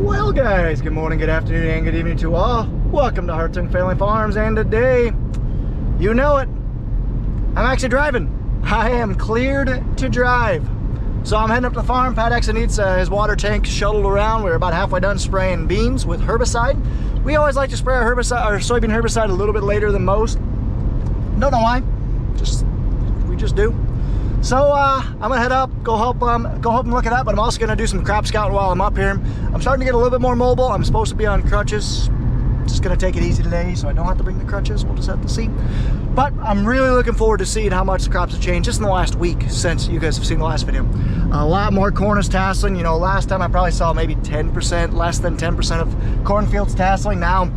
Well guys, good morning, good afternoon, and good evening to all. Welcome to Hartung Family Farms, and today, you know it, I'm actually driving. I am cleared to drive. So I'm heading up to the farm. Pat actually needs his water tank shuttled around. We're about halfway done spraying beans with herbicide. We always like to spray our herbicide, our soybean herbicide, a little bit later than most. Don't know why, we just do. So I'm gonna head up, go help them look at that, but I'm also gonna do some crop scouting while I'm up here. I'm starting to get a little bit more mobile. I'm supposed to be on crutches. Just gonna take it easy today, so I don't have to bring the crutches. We'll just have to see. But I'm really looking forward to seeing how much the crops have changed just in the last week since you guys have seen the last video. A lot more corn is tasseling. You know, last time I probably saw maybe 10%, less than 10% of cornfields tasseling. Now,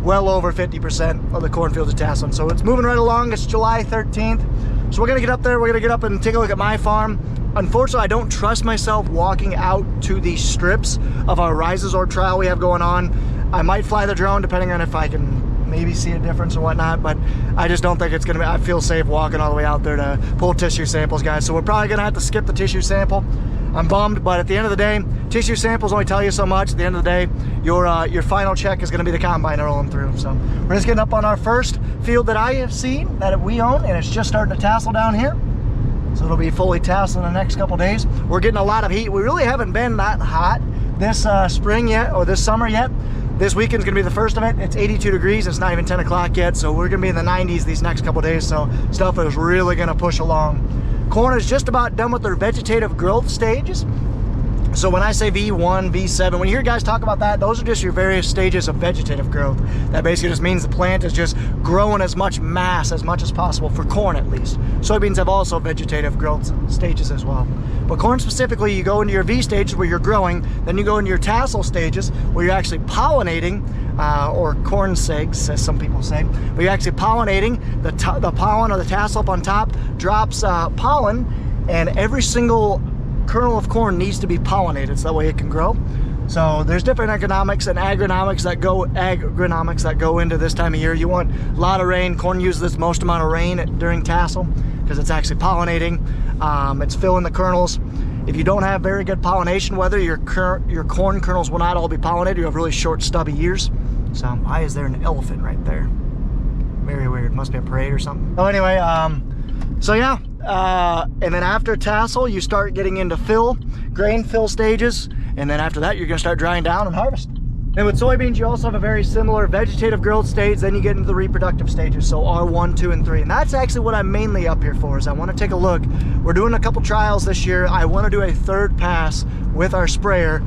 well over 50% of the cornfields are tasseling. So it's moving right along. It's July 13th. So we're gonna get up there, we're gonna get up and take a look at my farm. Unfortunately, I don't trust myself walking out to the strips of our rises or trial we have going on. I might fly the drone depending on if I can maybe see a difference or whatnot, but I just don't think it's gonna be, I feel safe walking all the way out there to pull tissue samples, guys. So we're probably gonna have to skip the tissue sample. I'm bummed, but at the end of the day, tissue samples only tell you so much. At the end of the day, your final check is gonna be the combine rolling through. So we're just getting up on our first field that I have seen, that we own, and it's just starting to tassel down here. So it'll be fully tasseled in the next couple days. We're getting a lot of heat. We really haven't been that hot this spring yet, or this summer yet. This weekend's gonna be the first of it. It's 82 degrees, it's not even 10 o'clock yet, so we're gonna be in the 90s these next couple days, so stuff is really gonna push along. Corn is just about done with their vegetative growth stages. So when I say V1, V7, when you hear guys talk about that, those are just your various stages of vegetative growth. That basically just means the plant is just growing as much mass as much as possible, for corn at least. Soybeans have also vegetative growth stages as well. But corn specifically, you go into your V stages where you're growing, then you go into your tassel stages where you're actually pollinating, or corn segs, as some people say. But you're actually pollinating, the pollen or the tassel up on top drops pollen, and every single kernel of corn needs to be pollinated so that way it can grow. So there's different economics and agronomics that go into this time of year. You want a lot of rain. Corn uses the most amount of rain during tassel because it's actually pollinating. It's filling the kernels. If you don't have very good pollination weather, your corn kernels will not all be pollinated. You have really short, stubby ears. So why is there an elephant right there? Very weird. Must be a parade or something. Oh, anyway, so yeah. And then after tassel, you start getting into grain fill stages. And then after that, you're gonna start drying down and harvest. And with soybeans, you also have a very similar vegetative growth stage. Then you get into the reproductive stages. So R1, 2, and 3. And that's actually what I'm mainly up here for, is I wanna take a look. We're doing a couple trials this year. I wanna do a third pass with our sprayer,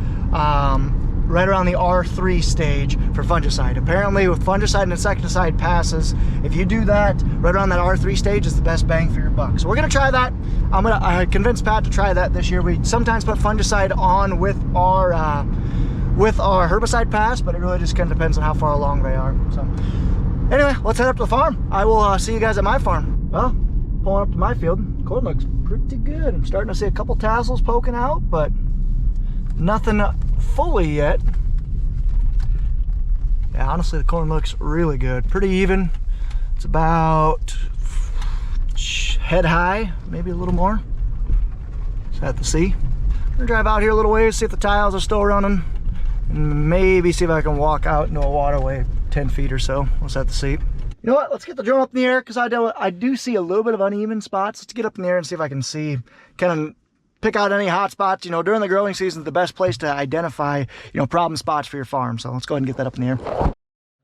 right around the R3 stage for fungicide. Apparently with fungicide and insecticide passes, if you do that right around that R3 stage, is the best bang for your buck. So we're gonna try that. I convinced Pat to try that this year. We sometimes put fungicide on with our herbicide pass, but it really just kind of depends on how far along they are. So anyway, let's head up to the farm. I will see you guys at my farm. Well, pulling up to my field, corn looks pretty good. I'm starting to see a couple tassels poking out, but nothing fully yet. Yeah, honestly, the corn looks really good. Pretty even. It's about head high, maybe a little more. Just have to see. I'm gonna drive out here a little ways, see if the tiles are still running, and maybe see if I can walk out into a waterway 10 feet or so. We'll just have to see. You know what? Let's get the drone up in the air, because I do see a little bit of uneven spots. Let's get up in the air and see if I can see, kind of pick out any hot spots. You know, during the growing season, the best place to identify, you know, problem spots for your farm. So let's go ahead and get that up in the air.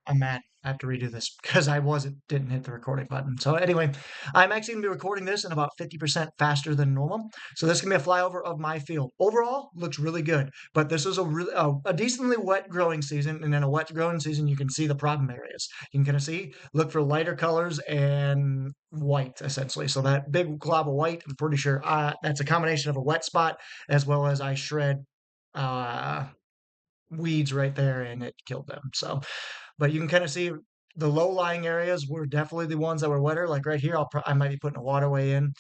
I'm mad. I have to redo this because I didn't hit the recording button. So anyway, I'm actually gonna be recording this in about 50% faster than normal. So this is gonna be a flyover of my field. Overall, looks really good, but this is a decently wet growing season, and in a wet growing season, you can see the problem areas. You can kind of see, look for lighter colors and white, essentially. So that big glob of white, I'm pretty sure that's a combination of a wet spot as well as I shred weeds right there and it killed them. So, but you can kind of see the low-lying areas were definitely the ones that were wetter. Like right here, I might be putting a waterway in.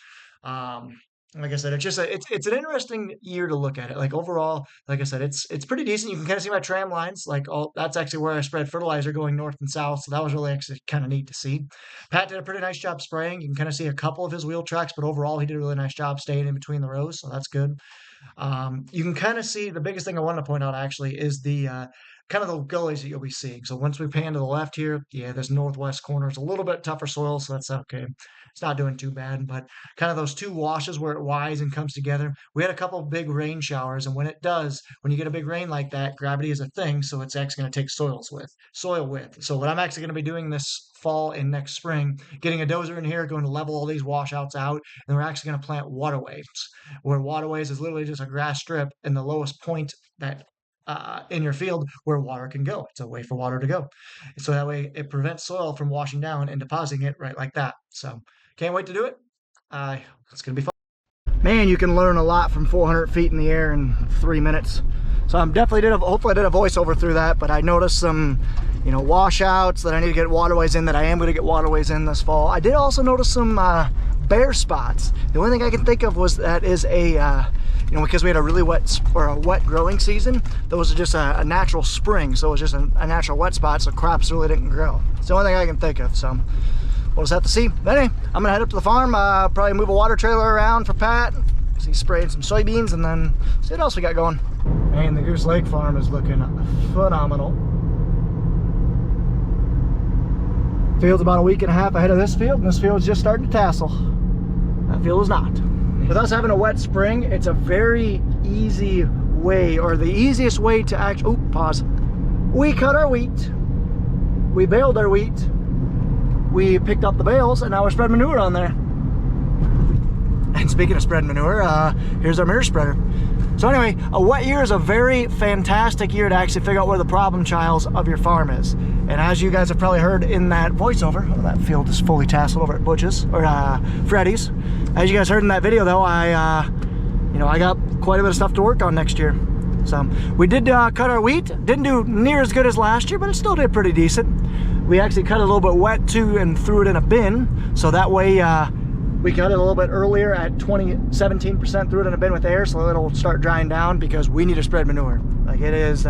like I said, it's just it's an interesting year to look at it. Like overall, like I said, it's pretty decent. You can kind of see my tram lines. Like all that's actually where I spread fertilizer going north and south. So that was really actually kind of neat to see. Pat did a pretty nice job spraying. You can kind of see a couple of his wheel tracks, but overall he did a really nice job staying in between the rows. So that's good. You can kind of see the biggest thing I wanted to point out actually is the kind of the gullies that you'll be seeing. So once we pan to the left here, yeah, this northwest corner is a little bit tougher soil, so that's okay. It's not doing too bad, but kind of those two washes where it wides and comes together. We had a couple of big rain showers, and when it does, when you get a big rain like that, gravity is a thing, so it's actually going to take soil with. So what I'm actually going to be doing this fall and next spring, getting a dozer in here, going to level all these washouts out, and we're actually going to plant waterways, where waterways is literally just a grass strip and the lowest point that in your field where water can go. It's a way for water to go. So that way it prevents soil from washing down and depositing it right like that. So can't wait to do it. It's going to be fun. Man, you can learn a lot from 400 feet in the air in 3 minutes. So I'm definitely hopefully I did a voiceover through that, but I noticed some, you know, washouts that I need to get waterways in, that I am going to get waterways in this fall. I did also notice some bare spots. The only thing I can think of was that is a, you know, because we had a really wet growing season, there was just a natural spring, so it was just a natural wet spot, so crops really didn't grow. It's the only thing I can think of, so we'll just have to see. But anyway, I'm gonna head up to the farm, probably move a water trailer around for Pat, see spraying some soybeans, and then see what else we got going. Man, the Goose Lake farm is looking phenomenal. Field's about a week and a half ahead of this field, and this field is just starting to tassel. That field is not. With us having a wet spring, it's a very easy way, or the easiest way to actually, pause. We cut our wheat, we baled our wheat, we picked up the bales, and now we're spreading manure on there. And speaking of spreading manure, here's our manure spreader. So anyway, a wet year is a very fantastic year to actually figure out where the problem childs of your farm is. And as you guys have probably heard in that voiceover, well, that field is fully tasseled over at Butch's, or Freddy's. As you guys heard in that video though, you know, I got quite a bit of stuff to work on next year. So we did cut our wheat. Didn't do near as good as last year, but it still did pretty decent. We actually cut it a little bit wet too and threw it in a bin. So that way, we cut it a little bit earlier at 17%, threw it in a bin with air so it'll start drying down, because we need to spread manure. Like it is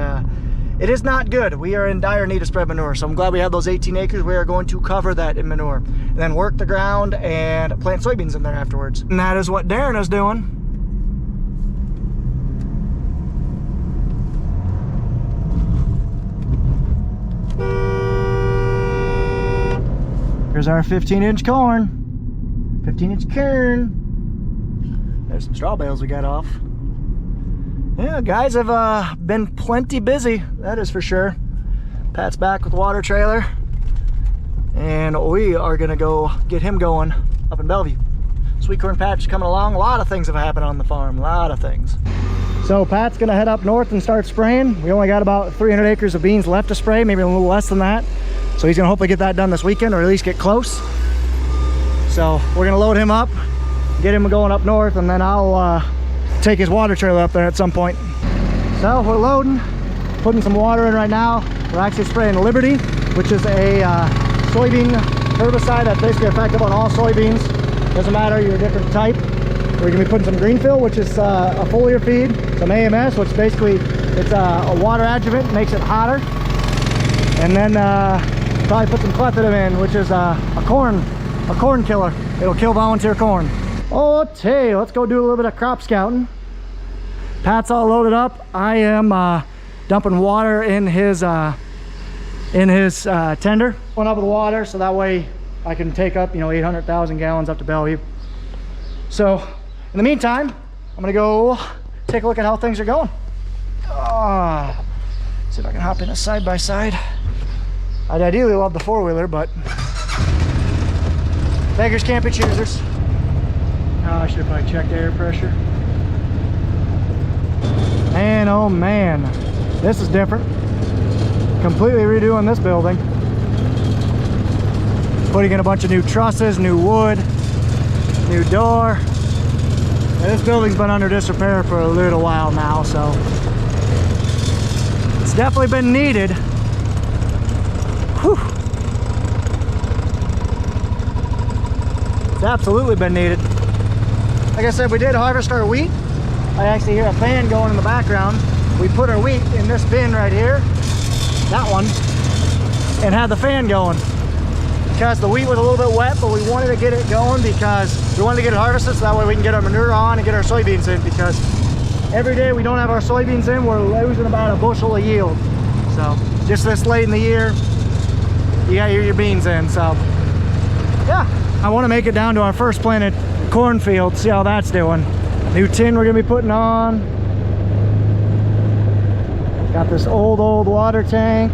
not good. We are in dire need of spread manure. So I'm glad we have those 18 acres. We are going to cover that in manure and then work the ground and plant soybeans in there afterwards. And that is what Darren is doing. Here's our 15-inch corn. 15-inch corn. There's some straw bales we got off. Yeah, guys have been plenty busy, that is for sure. Pat's back with the water trailer, and we are gonna go get him going up in Bellevue. Sweet corn patch coming along. A lot of things have happened on the farm, a lot of things. So Pat's gonna head up north and start spraying. We only got about 300 acres of beans left to spray, maybe a little less than that. So he's gonna hopefully get that done this weekend, or at least get close. So we're gonna load him up, get him going up north, and then I'll take his water trailer up there at some point. So we're loading, putting some water in right now. We're actually spraying Liberty, which is a soybean herbicide that's basically effective on all soybeans. Doesn't matter, you're a different type. We're gonna be putting some Greenfill, which is a foliar feed, some AMS, which basically it's a water adjuvant, makes it hotter. And then probably put some clethodim in, which is a corn killer. It'll kill volunteer corn. Okay, let's go do a little bit of crop scouting. Pat's all loaded up. I am dumping water in his tender. Going up with the water so that way I can take up, you know, 800,000 gallons up to Bellevue. So in the meantime, I'm gonna go take a look at how things are going. See if I can hop in a side-by-side. I'd ideally love the four-wheeler, but beggars can't be choosers. I should have probably checked air pressure. Man, oh man, this is different. Completely redoing this building. Putting in a bunch of new trusses, new wood, new door. And this building's been under disrepair for a little while now, so it's definitely been needed. Whew. It's absolutely been needed. Like I said, we did harvest our wheat. I actually hear a fan going in the background. We put our wheat in this bin right here, that one, and had the fan going. Because the wheat was a little bit wet, but we wanted to get it going because we wanted to get it harvested so that way we can get our manure on and get our soybeans in, because every day we don't have our soybeans in, we're losing about a bushel of yield. So just this late in the year, you got your beans in. So yeah, I want to make it down to our first planted cornfield, see how that's doing. New tin we're gonna be putting on. Got this old water tank.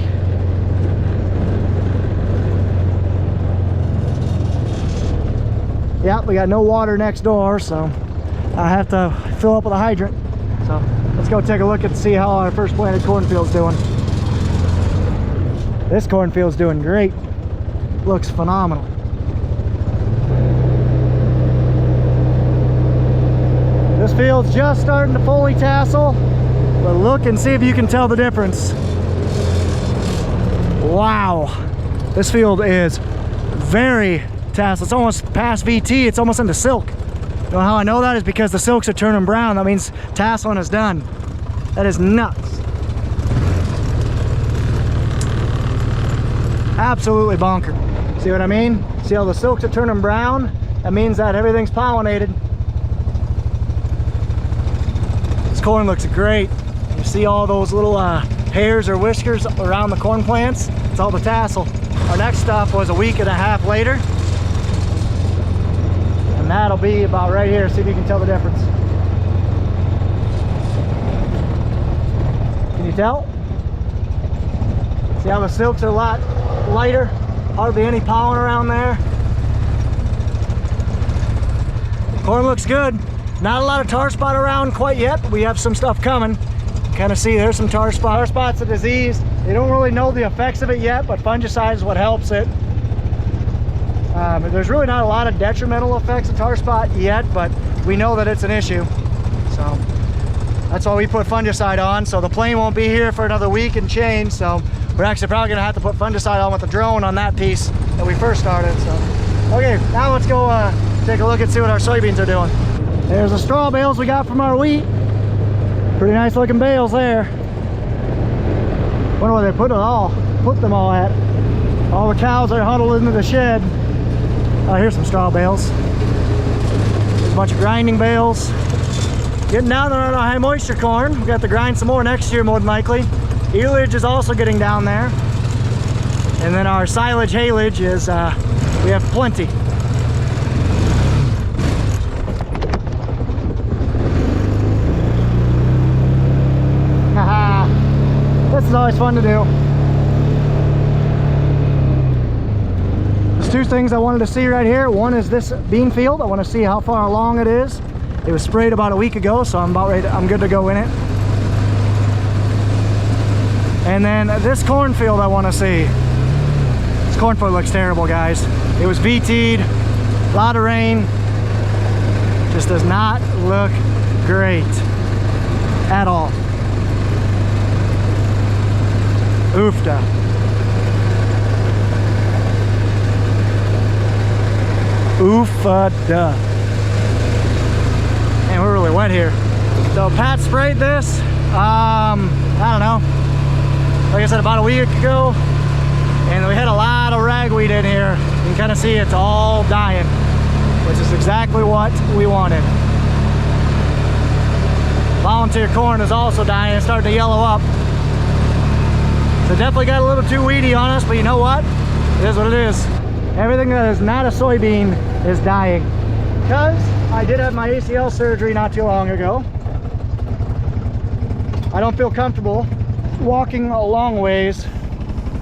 Yep, we got no water next door, so I have to fill up with a hydrant. So let's go take a look and see how our first planted cornfield's doing. This cornfield's doing great. Looks phenomenal. This field's just starting to fully tassel, but look and see if you can tell the difference. Wow, this field is very tassel. It's almost past VT. It's almost into silk. You know how I know that is because the silks are turning brown. That means tasseling is done. That is nuts. Absolutely bonker. See what I mean? See how the silks are turning brown? That means that everything's pollinated. This corn looks great. You see all those little hairs or whiskers around the corn plants? It's all the tassel. Our next stop was a week and a half later. And that'll be about right here. See if you can tell the difference. Can you tell? See how the silks are a lot lighter? Hardly any pollen around there. Corn looks good. Not a lot of tar spot around quite yet, but we have some stuff coming. Kind of see there's some tar spot. Tar spot's a disease. They don't really know the effects of it yet, but fungicide is what helps it. There's really not a lot of detrimental effects of tar spot yet, but we know that it's an issue. So that's why we put fungicide on. So the plane won't be here for another week and change. So we're actually probably gonna have to put fungicide on with the drone on that piece that we first started. So okay, now let's go take a look and see what our soybeans are doing. There's the straw bales we got from our wheat. Pretty nice looking bales there. Wonder where they put them all at. All the cows are huddled into the shed. Oh, here's some straw bales. There's a bunch of grinding bales. Getting down on our high moisture corn. We got to grind some more next year, more than likely. Eelage is also getting down there. And then our silage haylage is, we have plenty. This is always fun to do. There's two things I wanted to see right here. One is this bean field. I want to see how far along it is. It was sprayed about a week ago, so I'm good to go in it. And then this cornfield I want to see. This cornfield looks terrible, guys. It was VT'd, a lot of rain. Just does not look great at all. Oofda. Oofa-da. Man, we're really wet here. So Pat sprayed this, I don't know, like I said, about a week ago. And we had a lot of ragweed in here. You can kind of see it's all dying, which is exactly what we wanted. Volunteer corn is also dying. It's starting to yellow up. So definitely got a little too weedy on us, but you know what? It is what it is. Everything that is not a soybean is dying. Because I did have my ACL surgery not too long ago. I don't feel comfortable walking a long ways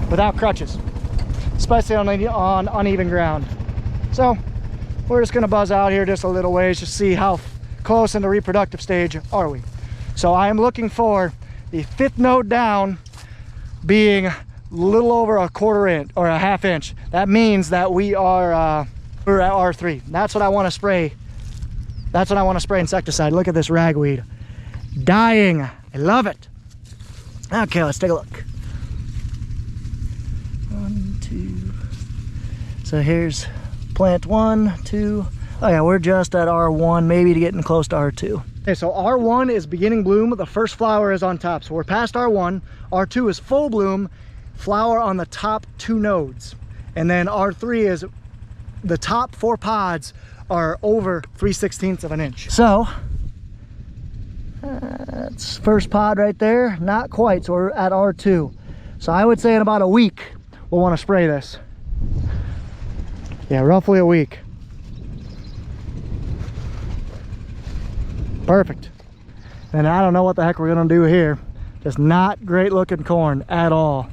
without crutches, especially on uneven ground. So we're just gonna buzz out here just a little ways to see how close in the reproductive stage are we. So I am looking for the 5th node down being a little over a 1/4 inch or a 1/2 inch. That means that we're at R3. That's what I want to spray. That's what I want to spray insecticide. Look at this ragweed. Dying. I love it. Okay, let's take a look. 1, 2. So here's plant 1, 2. Oh yeah, we're just at R1, maybe to getting close to R2. Okay, so R1 is beginning bloom. The first flower is on top. So we're past R1. R2 is full bloom, flower on the top 2 nodes. And then R3 is the top 4 pods are over 3/16 of an inch. So that's first pod right there. Not quite, so we're at R2. So I would say in about a week, we'll want to spray this. Yeah, roughly a week. Perfect. And I don't know what the heck we're gonna do here. Just not great looking corn at all.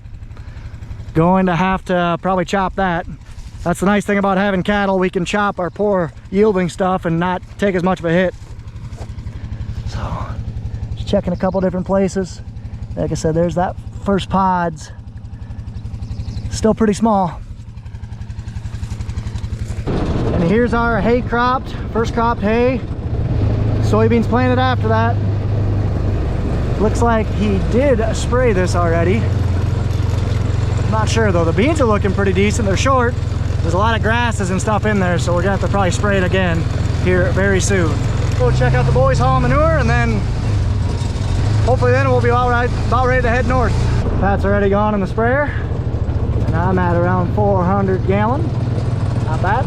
Going to have to probably chop that. That's the nice thing about having cattle. We can chop our poor yielding stuff and not take as much of a hit. So just checking a couple different places. Like I said, there's that first pods. Still pretty small. And here's our hay cropped, first cropped hay. Soybeans planted after that. Looks like he did spray this already. I'm not sure though. The beans are looking pretty decent. They're short. There's a lot of grasses and stuff in there, so we're gonna have to probably spray it again here very soon. Go check out the boys hauling manure, and then hopefully then we'll be about ready to head north. Pat's already gone in the sprayer, and I'm at around 400 gallon. Not bad.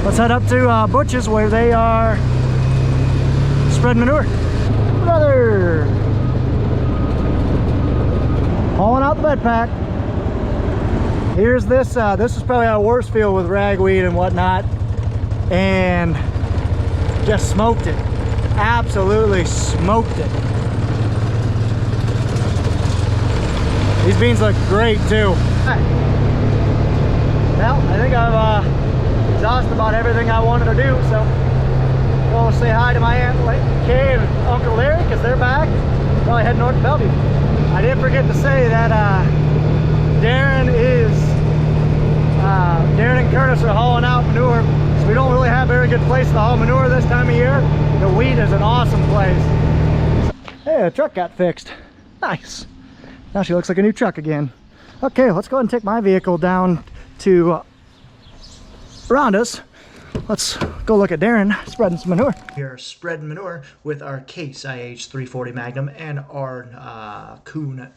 Let's head up to Butch's where they are spreading manure. Brother! Hauling out the bed pack. Here's this, this is probably our worst field with ragweed and whatnot, and just smoked it. Absolutely smoked it. These beans look great too. Well, I think I've exhausted about everything I wanted to do, so we'll say hi to my Aunt Kay and Uncle Larry because they're back. Probably heading north to Bellevue. I did forget to say that Darren and Curtis are hauling out manure, so we don't really have a very good place to haul manure this time of year. The wheat is an awesome place. Hey, the truck got fixed. Nice. Now she looks like a new truck again. Okay, let's go ahead and take my vehicle down to Rhonda's. Let's go look at Darren spreading some manure. We are spreading manure with our Case IH 340 Magnum and our Kuhn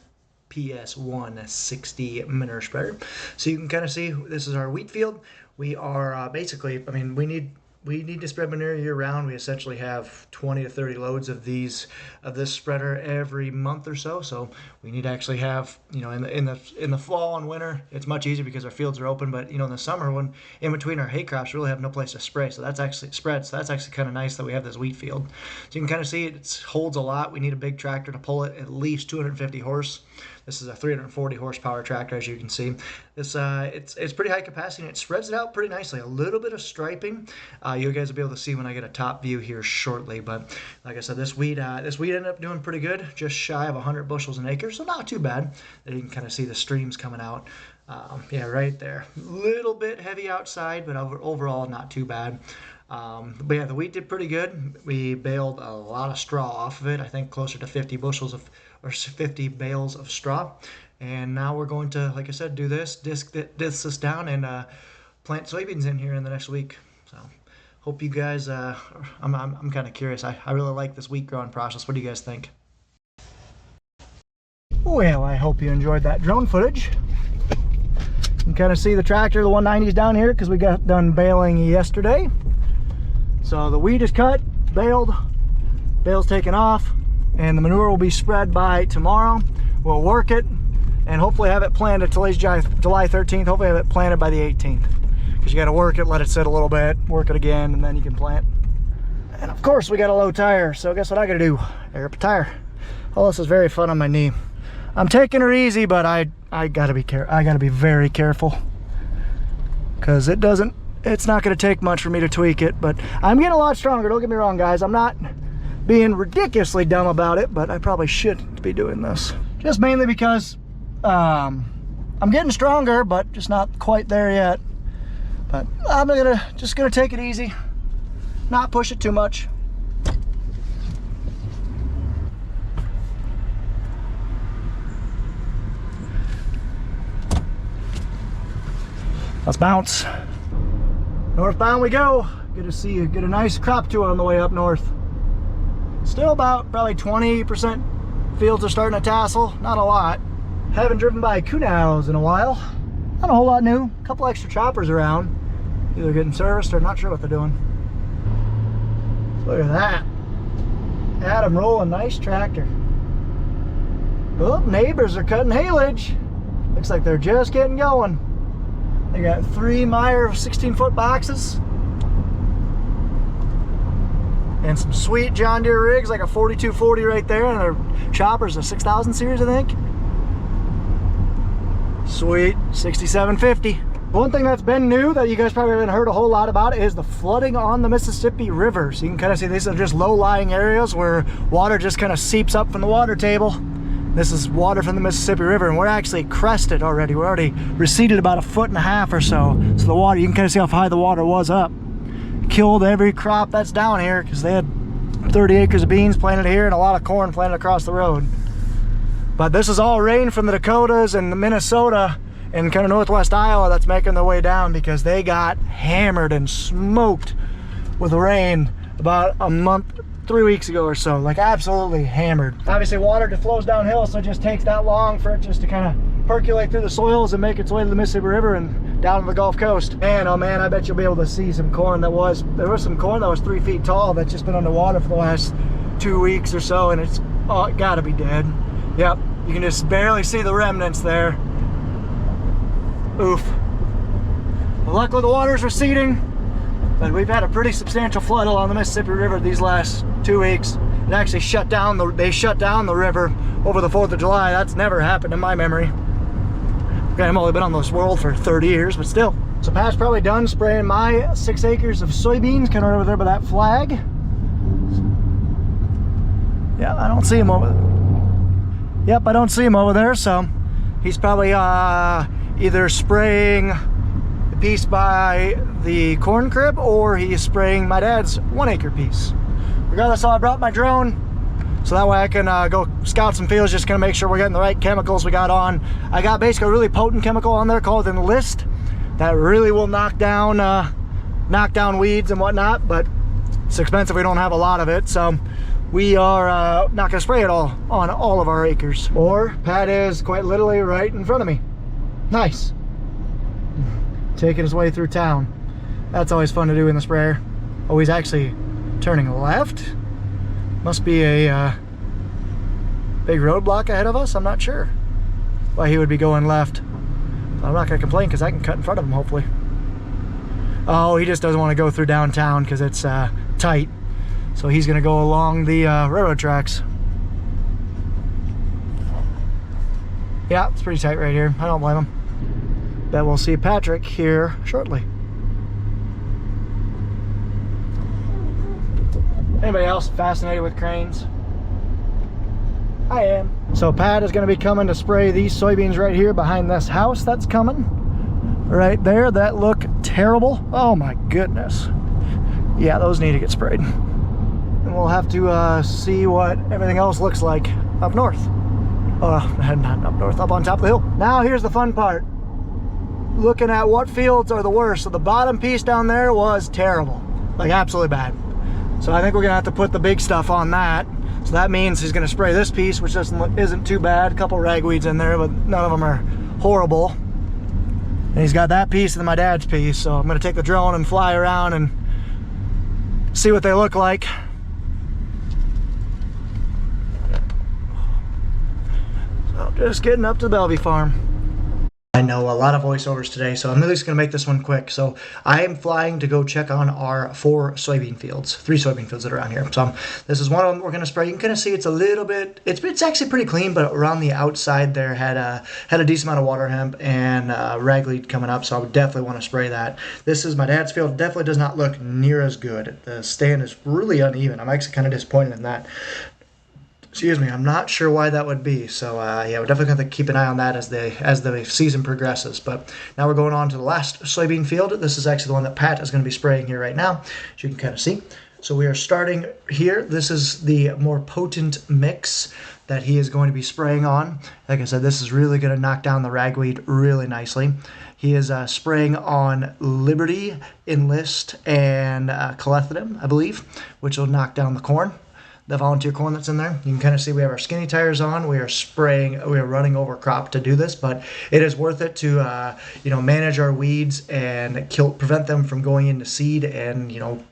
PS 160 manure spreader. So you can kind of see this is our wheat field. We are basically, I mean, we need to spread manure year round. We essentially have 20 to 30 loads of this spreader every month or so. So we need to actually have, you know, in the fall and winter, it's much easier because our fields are open. But you know, in the summer, when in between our hay crops, we really have no place to spray. So that's actually spread. So that's actually kind of nice that we have this wheat field. So you can kind of see it holds a lot. We need a big tractor to pull it, at least 250 horse. This is a 340 horsepower tractor, as you can see. This it's pretty high capacity, and it spreads it out pretty nicely. A little bit of striping. You guys will be able to see when I get a top view here shortly. But like I said, this wheat ended up doing pretty good, just shy of 100 bushels an acre, so not too bad. And you can kind of see the streams coming out. Yeah, right there. A little bit heavy outside, but overall not too bad. But yeah, the wheat did pretty good. We baled a lot of straw off of it. I think closer to 50 bushels of, or 50 bales of straw. And now we're going to, like I said, do this, disc this down, and plant soybeans in here in the next week. So hope you guys, I'm kind of curious. I really like this wheat growing process. What do you guys think? Well, I hope you enjoyed that drone footage. You can kind of see the tractor, the 190's down here because we got done baling yesterday. So the wheat is cut, baled, bale's taken off, and the manure will be spread by tomorrow. We'll work it and hopefully have it planted. Today's July 13th. Hopefully have it planted by the 18th. Because you got to work it, let it sit a little bit, work it again, and then you can plant. And of course we got a low tire, so guess what I got to do? Air up a tire. Oh, this is very fun on my knee. I'm taking her easy, but I gotta be very careful because it's not going to take much for me to tweak it. But I'm getting a lot stronger, don't get me wrong, guys. I'm not being ridiculously dumb about it, but I probably shouldn't be doing this, just mainly because I'm getting stronger, but just not quite there yet. But I'm just gonna take it easy, not push it too much. Let's bounce. Northbound we go. Good to see you. Get a nice crop tour on the way up north. Still about probably 20% fields are starting to tassel. Not a lot. Haven't driven by Kunows in a while. Not a whole lot new. A couple extra choppers around. Either getting serviced or not sure what they're doing. Look at that. Adam rolling, nice tractor. Oh, neighbors are cutting haylage. Looks like they're just getting going. They got 3 Meyer 16-foot boxes. And some sweet John Deere rigs, like a 4240 right there, and their chopper's a 6000 series, I think. Sweet 6750. One thing that's been new that you guys probably haven't heard a whole lot about is the flooding on the Mississippi River. So you can kind of see these are just low-lying areas where water just kind of seeps up from the water table. This is water from the Mississippi River, and we're actually crested already. We're already receded about 1.5 feet or so. So the water, you can kind of see how high the water was up. Killed every crop that's down here because they had 30 acres of beans planted here and a lot of corn planted across the road. But this is all rain from the Dakotas and the Minnesota and kind of northwest Iowa that's making their way down because they got hammered and smoked with rain about a month, 3 weeks ago or so. Like absolutely hammered. Obviously water just flows downhill, so it just takes that long for it just to kind of percolate through the soils and make its way to the Mississippi River and down to the Gulf Coast. Man, oh man, I bet you'll be able to see some corn there was some corn that was 3 feet tall that's just been underwater for the last 2 weeks or so, and it's, oh, it gotta be dead. Yep, you can just barely see the remnants there. Oof. Well, luckily the water's receding, but we've had a pretty substantial flood along the Mississippi River these last 2 weeks. It actually shut down they shut down the river over the 4th of July. That's never happened in my memory. Okay, I've only been on this world for 30 years, but still. So Pat's probably done spraying my 6 acres of soybeans, kind of over there by that flag. Yeah, I don't see him over there. Yep, I don't see him over there, so he's probably either spraying the piece by the corn crib or he's spraying my dad's 1 acre piece. Regardless, I brought my drone so that way I can go scout some fields, just gonna make sure we're getting the right chemicals we got on. I got basically a really potent chemical on there called Enlist that really will knock down weeds and whatnot, but it's expensive. We don't have a lot of it, so we are not gonna spray it all on all of our acres. Or Pat is quite literally right in front of me. Nice. Taking his way through town. That's always fun to do in the sprayer. Oh, he's actually turning left. Must be a big roadblock ahead of us. I'm not sure why he would be going left. I'm not gonna complain because I can cut in front of him, hopefully. Oh, he just doesn't want to go through downtown because it's tight. So he's gonna go along the railroad tracks. Yeah, it's pretty tight right here. I don't blame him. Bet we'll see Patrick here shortly. Anybody else fascinated with cranes? I am. So Pat is going to be coming to spray these soybeans right here behind this house that's coming. Right there, that look terrible. Oh my goodness. Yeah, those need to get sprayed. And we'll have to see what everything else looks like up north. Not up north, up on top of the hill. Now here's the fun part. Looking at what fields are the worst. So the bottom piece down there was terrible. Like absolutely bad. So I think we're gonna have to put the big stuff on that. So that means he's gonna spray this piece, which isn't too bad. A couple ragweeds in there, but none of them are horrible. And he's got that piece and then my dad's piece. So I'm gonna take the drone and fly around and see what they look like. So just getting up to the Bellevue farm. I know a lot of voiceovers today, so I'm at least going to make this one quick. So I am flying to go check on our 4 soybean fields, 3 soybean fields that are around here. So this is one of them we're going to spray. You can kind of see it's a little bit, it's actually pretty clean, but around the outside there had a decent amount of water hemp and ragweed coming up, so I would definitely want to spray that. This is my dad's field. Definitely does not look near as good. The stand is really uneven. I'm actually kind of disappointed in that. Excuse me, I'm not sure why that would be. So yeah, we're definitely going to keep an eye on that as the season progresses. But now we're going on to the last soybean field. This is actually the one that Pat is going to be spraying here right now, as you can kind of see. So we are starting here. This is the more potent mix that he is going to be spraying on. Like I said, this is really going to knock down the ragweed really nicely. He is spraying on Liberty, Enlist, and Calethodin, I believe, which will knock down the corn, the volunteer corn that's in there. You can kind of see we have our skinny tires on. We are spraying, we are running over crop to do this, but it is worth it to manage our weeds and prevent them from going into seed and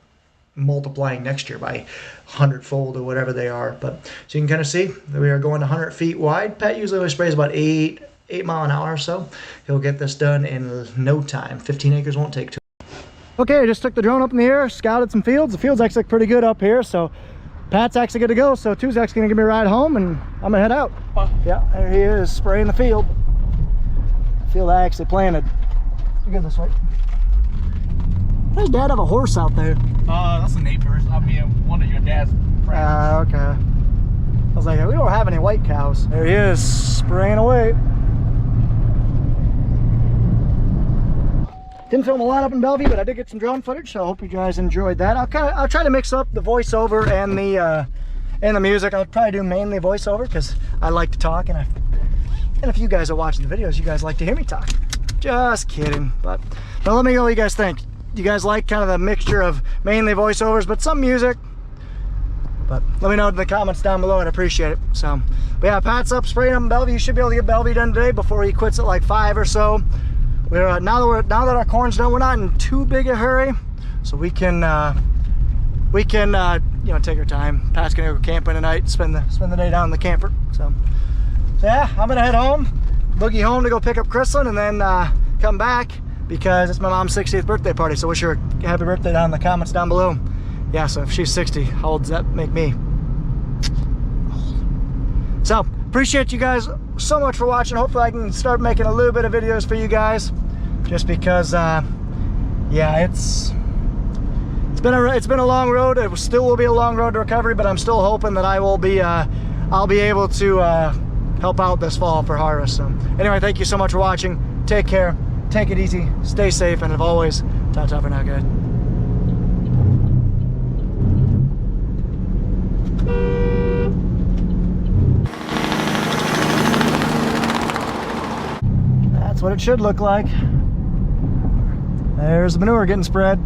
multiplying next year by 100-fold or whatever they are. But so you can kind of see that we are going 100 feet wide. Pat usually only sprays about 8 mile an hour or so. He'll get this done in no time. 15 acres won't take too long. Okay, I just took the drone up in the air, scouted some fields. The fields actually look pretty good up here, so Pat's actually good to go. So Tuzak's gonna give me a ride home and I'm gonna head out. Yeah, there he is spraying the field. Field I actually planted. You go this way. Does Dad have a horse out there? That's a neighbor's. I mean, one of your dad's friends. Okay. I was like, we don't have any white cows. There he is, spraying away. Didn't film a lot up in Bellevue, but I did get some drone footage, so I hope you guys enjoyed that. I'll try to mix up the voiceover and the music. I'll probably do mainly voiceover because I like to talk, and if you guys are watching the videos, you guys like to hear me talk. Just kidding. But let me know what you guys think. You guys like kind of the mixture of mainly voiceovers, but some music? But let me know in the comments down below. I'd appreciate it. So, but yeah, Pat's up spraying up in Bellevue. You should be able to get Bellevue done today before he quits at like 5 or so. We're now that our corn's done, we're not in too big a hurry, so we can take our time. Pat's gonna go camping tonight, spend the day down in the camper. So yeah, I'm gonna head home, boogie home to go pick up Chrislyn, and then come back because it's my mom's 60th birthday party. So wish her a happy birthday down in the comments down below. Yeah, so if she's 60, how old does that make me? So appreciate you guys so much for watching. Hopefully I can start making a little bit of videos for you guys, just because yeah, it's been a long road. It still will be a long road to recovery, but I'm still hoping that I'll be able to help out this fall for harvest. So anyway, thank you so much for watching. Take care, take it easy, stay safe, and as always, ta-ta for now, guys. That's what it should look like. There's the manure getting spread.